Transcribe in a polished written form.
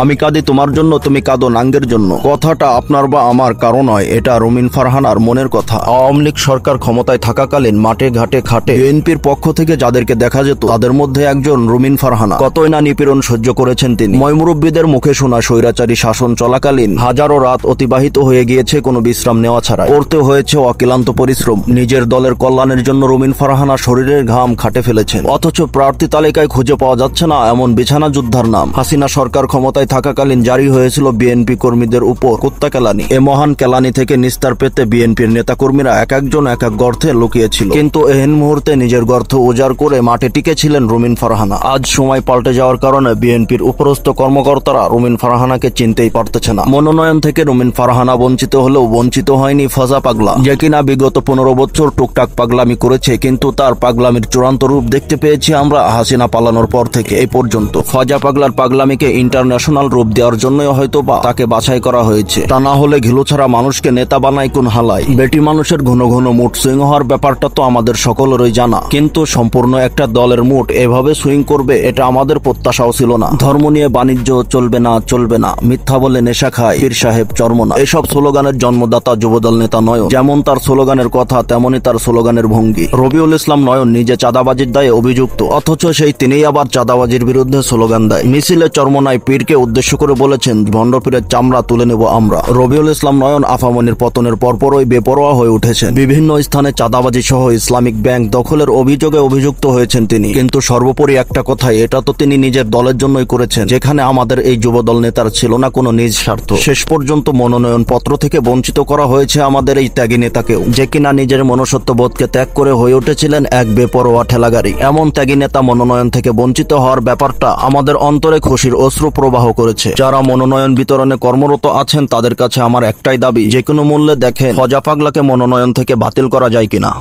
আমি কাঁদি তোমার জন্য, তুমি কাঁদো নাঙ্গের জন্য। কথাটা আপনার বা আমার কারো নয়, এটা রুমিন ফারহানার মনের কথা। আওয়ামী লীগ সরকার ক্ষমতায় থাকাকালীন মাঠে ঘাটে খাটে বিএনপির পক্ষ থেকে যাদেরকে দেখা যেত তাদের মধ্যে একজন রুমিন ফারহানা। কতই না নিপীড়ন সহ্য করেছেন তিনি। ময়মুরব্বীদের মুখে শোনা স্বৈরাচারী শাসন চলাকালীন হাজারো রাত অতিবাহিত হয়ে গিয়েছে কোনো বিশ্রাম নেওয়া ছাড়া। করতে হয়েছে অক্লান্ত পরিশ্রম। নিজের দলের কল্যাণের জন্য রুমিন ফারহানা শরীরের ঘাম খাটে ফেলেছেন, অথচ প্রার্থী তালিকায় খুঁজে পাওয়া যাচ্ছে না এমন বিছানা যোদ্ধার নাম। হাসিনা সরকার ক্ষমতায় থাকাকালীন জারি হয়েছিল বিএনপি কর্মীদের উপর হত্যা কেলানি। এ মহান কেলানি থেকে নিস্তার পেতে বিএনপির নেতাকর্মীরা এক একজন এক এক গর্তে লুকিয়েছিল, কিন্তু এহেন মুহূর্তে নিজের গর্ত উজাড় করে মাঠে টিকেছিলেন রুমিন ফারহানা। আজ সময় পাল্টে যাওয়ার কারণে বিএনপির উপরস্থ কর্মকর্তারা রুমিন ফারহানাকে চিনতেই পারতেছে না। মনোনয়ন থেকে রুমিন ফারহানা বঞ্চিত হলেও বঞ্চিত হয়নি ফজা পাগলা, যে কিনা বিগত 15 বছর টুকটাক পাগলামি করেছে, কিন্তু তার পাগলামির চূড়ান্ত রূপ দেখতে পেয়েছি আমরা হাসিনা পালানোর পর থেকে এই পর্যন্ত। ফজা পাগলার পাগলামিকে ইন্টারন্যাশনাল রূপ দেওয়ার জন্যই হয়তো বা তাকে বাছাই করা হয়েছে, তা না হলে ঘিলু ছাড়া মানুষকে নেতা বানায় কোন হালাই। বেটি মানুষের ঘন ঘন মুড সুইং হওয়ার ব্যাপারটা তো আমাদের সকলেরই জানা, কিন্তু সম্পূর্ণ একটা দলের মুড এভাবে সুইং করবে এটা আমাদের প্রত্যাশাও ছিল না। ধর্ম নিয়ে বাণিজ্য চলবে না, চলবে না, মিথ্যা বলে নেশা খায়, পীর সাহেব চরমনা, এসব স্লোগানের জন্মদাতা যুবদল নেতা নয়ন। যেমন তার স্লোগানের কথা তেমনি তার স্লোগানের ভঙ্গি। রবিউল ইসলাম নয়ন নিজে চাঁদাবাজির দায়ে অভিযুক্ত, অথচ সেই তিনিই আবার চাঁদাবাজির বিরুদ্ধে স্লোগান দেয়। মিছিলে চরমনায় পীরকে উদ্দেশ্য করে বলেছেন, ভণ্ড পীরের চামড়া তুলে নেব আমরা। রবিউল ইসলাম নয়ন আফামনির পতনের পরপরই বেপরোয়া হয়ে উঠেছেন। বিভিন্ন স্থানে চাঁদাবাজি সহ ইসলামিক ব্যাংক দখলের অভিযোগে অভিযুক্ত হয়েছেন তিনি। কিন্তু সর্বোপরি একটা কথাই, এটা তো তিনি নিজের দলের জন্যই করেছেন, যেখানে আমাদের এই যুবদল নেতার ছিল না কোনো নিজ স্বার্থ। শেষ পর্যন্ত মনোনয়ন পত্র থেকে বঞ্চিত করা হয়েছে আমাদের এই ত্যাগী নেতাকেও, যে কিনা নিজের মনুষ্যত্ব বোধকে ত্যাগ করে হয়ে উঠেছিলেন এক বেপরোয়া ঠেলাগাড়ি। এমন ত্যাগী নেতা মনোনয়ন থেকে বঞ্চিত হওয়ার ব্যাপারটা আমাদের অন্তরে খুশির অশ্রু প্রবাহ করেছে। যারা মনোনয়ন বিতরণে কর্মরত আছেন তাদের কাছে আমার একটাই দাবি, যে কোনো মূল্যে দেখেন ফজা পাগলাকে মনোনয়ন থেকে বাতিল করা যায় কিনা।